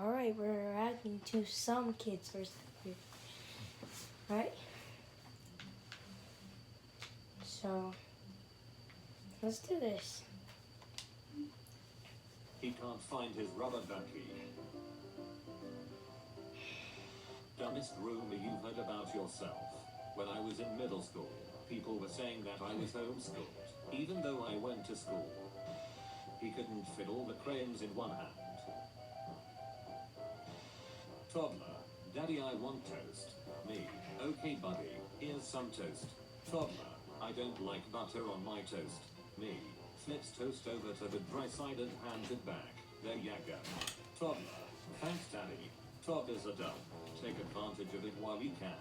Alright, we're reacting to some kids versus here. Right? So, let's do this. He can't find his rubber ducky. Dumbest rumor you've heard about yourself. When I was in middle school, people were saying that I was homeschooled, even though I went to school. He couldn't fit all the crayons in one hand. Toddler, Daddy, I want toast. Me, okay buddy, here's some toast. Toddler, I don't like butter on my toast. Me, flips toast over to the dry side and hands it back. There ya go. Toddler, thanks Daddy. Toddlers are dumb. Take advantage of it while you can.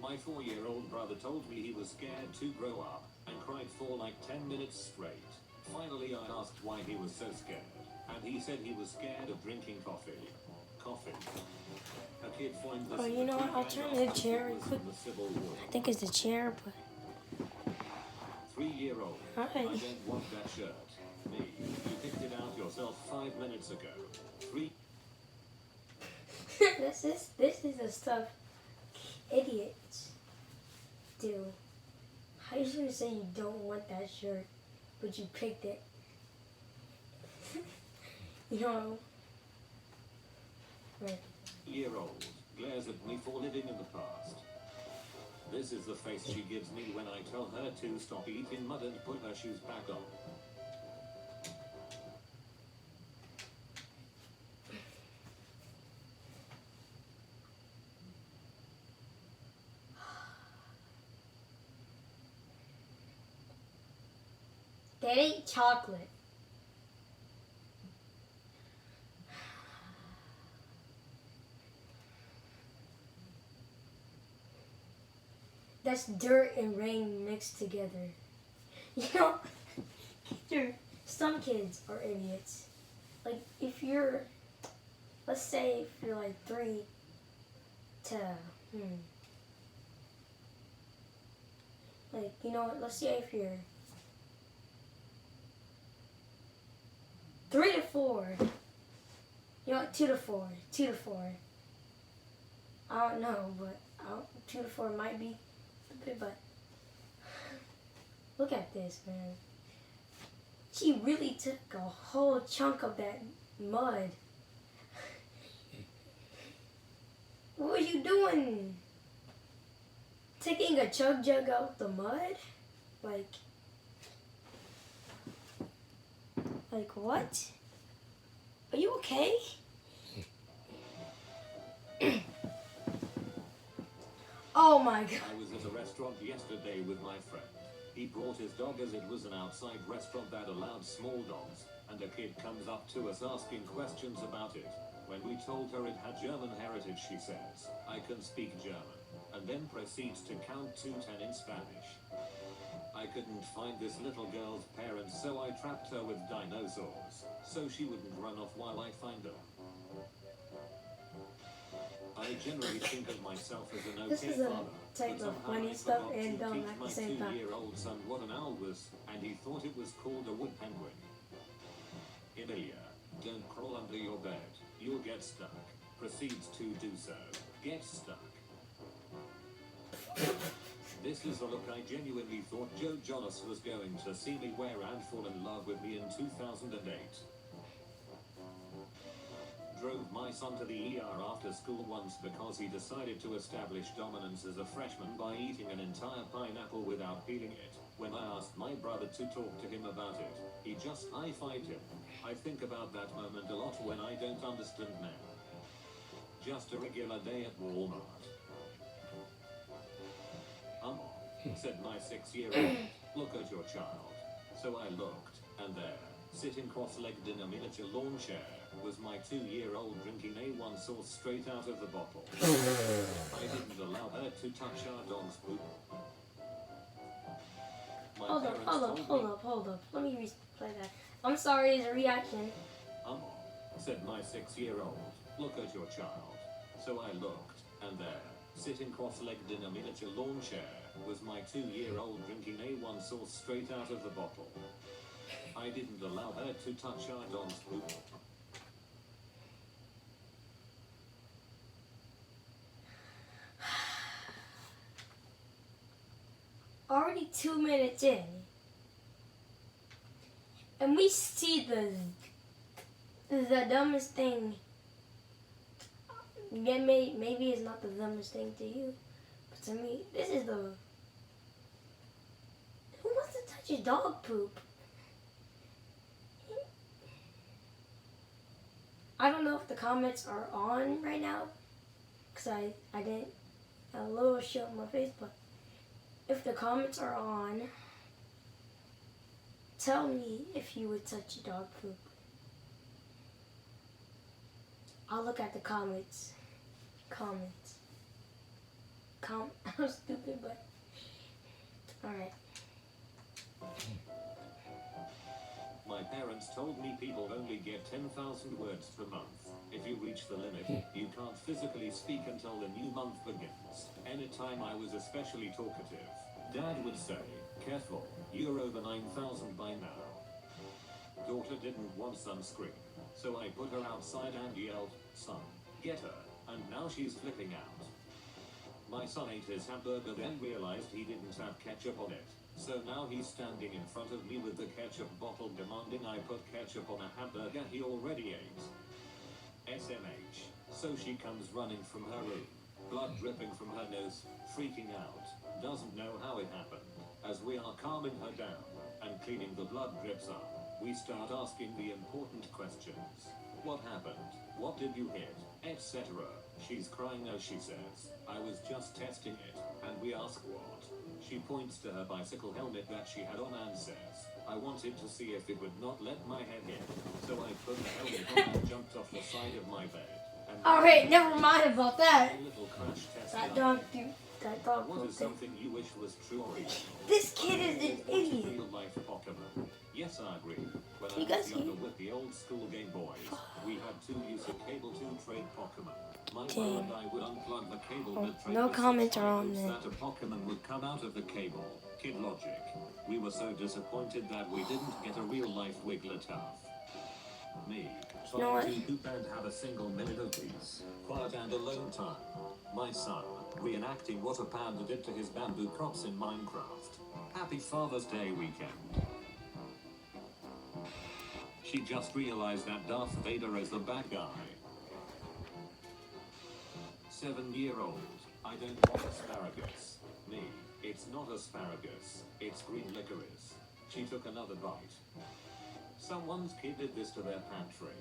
My 4-year-old brother told me he was scared to grow up and cried for like 10 minutes straight. Finally I asked why he was so scared, and he said he was scared of drinking coffee. Coffee. A kid finds Oh, you know what? I'll turn the chair quick. I think it's the chair, but... 3-year-old. Hi. I don't want that shirt. Me. You picked it out yourself 5 minutes ago. 3. This is the stuff idiots do. How you gonna say you don't want that shirt, but you picked it? You know? Right. Year-old glares at me for living in the past. This is the face she gives me when I tell her to stop eating mud and put her shoes back on. That ain't chocolate. That's dirt and rain mixed together. You know, some kids are idiots. Like, if you're, let's say if you're like 3 to, like, you know what, let's say if you're 3 to 4, you know what, 2 to 4, I don't know, but 2 to 4 might be a bit, but look at this, man. She really took a whole chunk of that mud. What were you doing? Taking a chug jug out the mud? Like what? Are you okay? Oh my God. I was at a restaurant yesterday with my friend. He brought his dog as it was an outside restaurant that allowed small dogs, and a kid comes up to us asking questions about it. When we told her it had German heritage, she says, "I can speak German," and then proceeds to count to 10 in Spanish. I couldn't find this little girl's parents, so I trapped her with dinosaurs, so she wouldn't run off while I find them. I generally think of myself as an This okay is a father, type but of somehow funny I stuff forgot and to dumb teach at my the same time. 2-year-old son what an owl was, and he thought it was called a wood penguin. Emilia, don't crawl under your bed, you'll get stuck. Proceeds to do so. Get stuck. This is a look I genuinely thought Joe Jonas was going to see me wear and fall in love with me in 2008. Drove my son to the ER after school once because he decided to establish dominance as a freshman by eating an entire pineapple without peeling it. When I asked my brother to talk to him about it, he just high-fived him. I think about that moment a lot when I don't understand now. Just a regular day at Walmart. Said my 6-year-old, "Look at your child." So I looked, and there, sitting cross-legged in a miniature lawn chair, was my 2-year-old drinking A1 sauce straight out of the bottle. I didn't allow her to touch our dog's poop. Hold up. Let me replay that. I'm sorry, it's a reaction. Said my 6-year-old, "Look at your child." So I looked, and there, sitting cross-legged in a miniature lawn chair, was my 2-year-old drinking A1 sauce straight out of the bottle. I didn't allow her to touch our dog's poop. already 2 minutes in. And we see the dumbest thing. Yeah, maybe it's not the dumbest thing to you. But to me, this is the... Who wants to touch your dog poop? I don't know if the comments are on right now. Because I didn't have a little show on my face. But if the comments are on, tell me if you would touch your dog poop. I'll look at the comments. I'm stupid, but alright. My parents told me people only get 10,000 words per month. If you reach the limit, you can't physically speak until the new month begins. Anytime I was especially talkative, Dad would say, "Careful, you're over 9,000 by now." Daughter didn't want sunscreen, so I put her outside and yelled, "Son, get her," and now she's flipping out. My son ate his hamburger, then realized he didn't have ketchup on it. So now he's standing in front of me with the ketchup bottle demanding I put ketchup on a hamburger he already ate. SMH. So she comes running from her room, blood dripping from her nose, freaking out, doesn't know how it happened. As we are calming her down and cleaning the blood drips up, we start asking the important questions. What happened? What did you hit? Etc. She's crying as she says, "I was just testing it," and we ask what. She points to her bicycle helmet that she had on and says, "I wanted to see if it would not let my head hit, so I put the helmet on and jumped off the side of my bed." Alright, never mind about that. A little crash test That done. dog What poop is thing. something you wish was true or real? This kid is an idiot. Real life Pokemon. Yes, I agree. When You I guys was younger hear? with the old school Game Boys, we had to use a cable to trade Pokemon. My Damn. mother and I would unplug the cable Oh, but trade no the comments are on hopes there. that a Pokemon would come out of the cable. Kid logic. We were so disappointed that we didn't get a real life Wigglytuff. Me, You know what? trying to poop and have a single minute of peace, quiet and alone time. My son, reenacting what a panda did to his bamboo crops in Minecraft. Happy Father's Day weekend. She just realized that Darth Vader is the bad guy. 7-year-old, I don't want asparagus. Me, it's not asparagus, it's green licorice. She took another bite. Someone's kid did this to their pantry.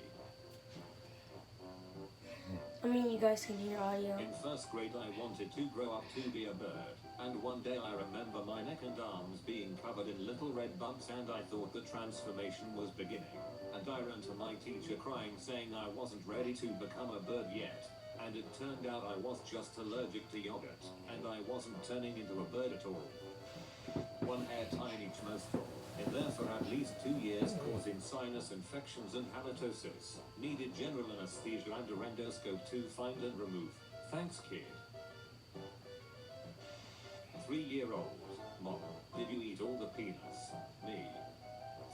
I mean, you guys can hear audio. In first grade I wanted to grow up to be a bird, and one day I remember my neck and arms being covered in little red bumps and I thought the transformation was beginning. And I ran to my teacher crying saying I wasn't ready to become a bird yet. And it turned out I was just allergic to yogurt, and I wasn't turning into a bird at all. One hair tie in each nostril, in there for at least 2 years causing sinus infections and halitosis. Needed general anesthesia and a endoscope to find and remove. Thanks, kid. 3-year-old, Mom, did you eat all the peanuts? Me.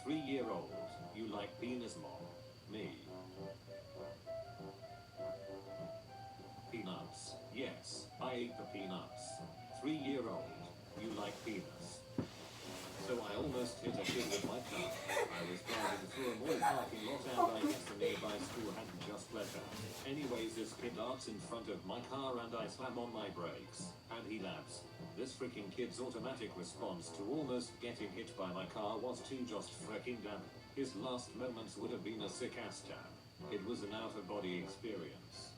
3-year-old, you like penis, Mom? Me. Peanuts. Yes, I ate the peanuts. 3-year-old, you like peanuts. So I almost hit a kid with my car. I was driving through a mall parking lot and I guess the nearby school hadn't just let out. Anyways, this kid darts in front of my car and I slam on my brakes. And he laughs. This freaking kid's automatic response to almost getting hit by my car was to just freaking damn. His last moments would have been a sick ass damn. It was an out-of-body experience.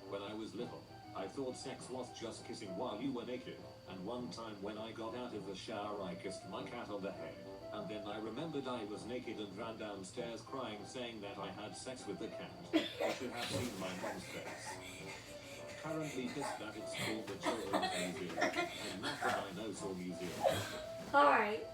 When I was little, I thought sex was just kissing while you were naked, and one time when I got out of the shower I kissed my cat on the head, and then I remembered I was naked and ran downstairs crying saying that I had sex with the cat. You should have seen my mom's face. Currently pissed that it's called the Children's Museum, and not the Dinosaur Museum. Alright.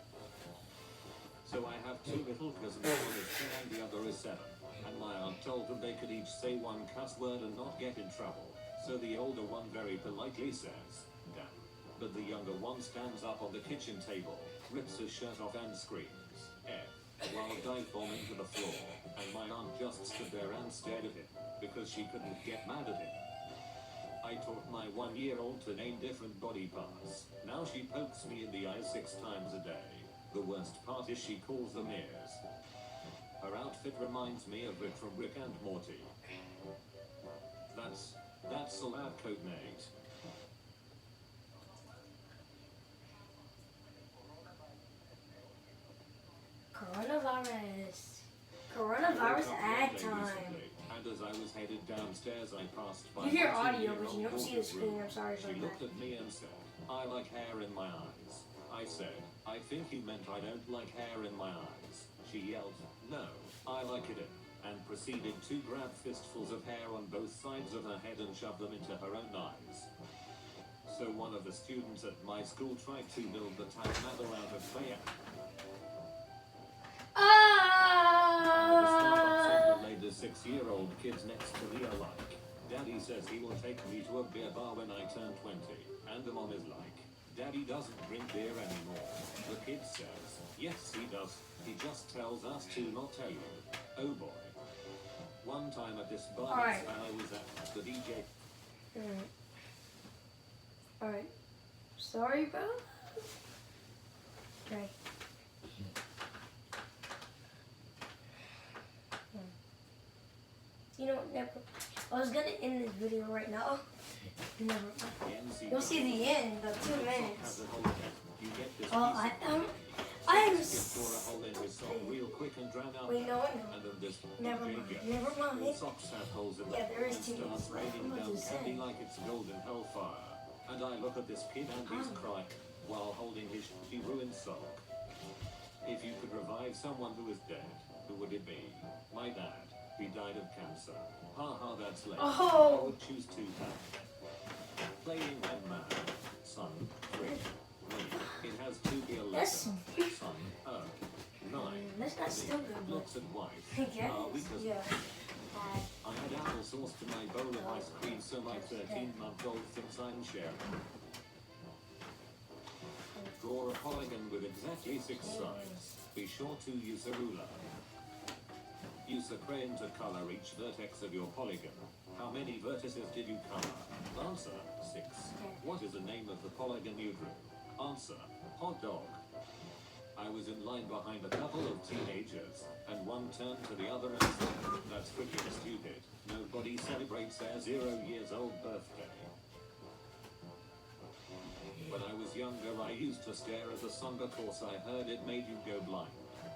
So I have 2 little cousins, one is 10 and the other is 7. And my aunt told them they could each say 1 cuss word and not get in trouble. So the older one very politely says, "Damn." But the younger one stands up on the kitchen table, rips his shirt off and screams, "F," while dive bombing to the floor. And my aunt just stood there and stared at him, because she couldn't get mad at him. I taught my 1-year-old to name different body parts. Now she pokes me in the eye 6 times a day. The worst part is she calls them ears. Her outfit reminds me of Rick from Rick and Morty. That's a lab coat, mate. Coronavirus ad time. And as I was headed downstairs, I passed by. You hear my audio, 2-year-old but you don't see the daughter's screen. room. I'm sorry She about that. looked at me and said, I like hair in my eyes. I said, I think you meant I don't like hair in my eyes. She yelled, no, I like it in, and proceeded to grab fistfuls of hair on both sides of her head and shove them into her own eyes. So one of the students at my school tried to build the Taj Mahal out of clay. The latest 6-year-old kids next to me are like, Daddy says he will take me to a beer bar when I turn 20, and the mom is like, Daddy doesn't drink beer anymore. The kid says, yes he does, he just tells us to not tell you. Oh boy. One time at this bar Alright. I was at the DJ. Alright. Sorry, bro. Okay. You know, never. I was gonna end this video right now. Never. You'll see the end, the 2 minutes. Well, I am. Real quick and drown out. Wait, no, And then this never mind. DJ. Never mind. Socks have holes in Yeah, them. there is It 2 minutes starts left. raining I'm down about to candy say. like it's golden hellfire. And I look at this kid and he's crying while holding his shitty ruined sock. If you could revive someone who is dead, who would it be? My dad. He died of cancer. Ha, that's lame. Oh. I would choose Tupac. Playing Red Man. Son. 3. It has to be a letter. That's- Son. 9. That's not stupid, but Looks at wife. I guess. Because Yeah. I had applesauce to my bowl of ice cream, so my 13-month-old thinks I'm sharing. Draw a polygon with exactly 6 sides. Be sure to use a ruler. Use a crayon to color each vertex of your polygon. How many vertices did you color? Answer, 6. What is the name of the polygon you drew? Answer, hot dog. I was in line behind a couple of teenagers, and one turned to the other and said, that's freaking stupid. Nobody celebrates their 0-years-old birthday. When I was younger, I used to stare at the sun because I heard it made you go blind.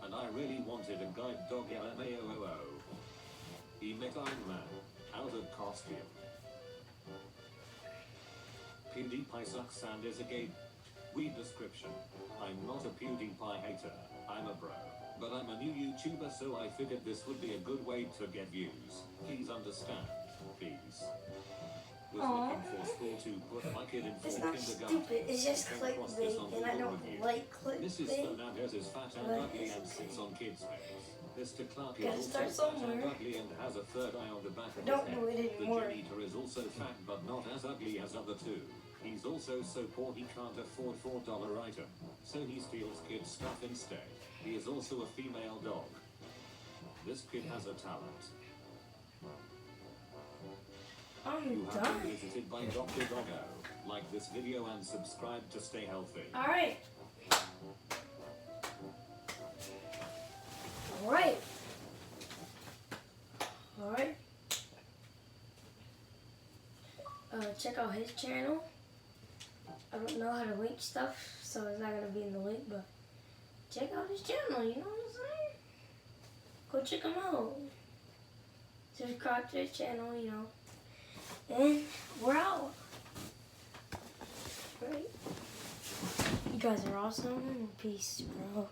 And I really wanted a guide dog LMAOO. He met Iron Man, out of costume. PewDiePie sucks and is a gay. Read description. I'm not a PewDiePie hater, I'm a bro. But I'm a new YouTuber, so I figured this would be a good way to get views. Please understand. Peace. Was looking for school to put my kid in It's for not kindergarten. stupid. It's just Came across this on clickbait, and I Google don't Reviews. like clickbait. Mrs. Fernandez is fat and But ugly it's and sits on kids' face. Mr. Clark is Gotta also start fat and somewhere. ugly and has a third eye on the back of Don't his do head. it The anymore. janitor is also fat but not as ugly as other two. He's also so poor he can't afford $4 item, so he steals kids' stuff instead. He is also a female dog. This kid has a talent. I'm You have done. been visited by Dr. Doggo. Like this video and subscribe to stay healthy. Alright. Alright. Alright. Check out his channel. I don't know how to link stuff, so it's not gonna be in the link, but check out his channel, you know what I'm saying? Go check him out. Subscribe to his channel, you know. And we're out. Right? You guys are awesome. Peace, bro.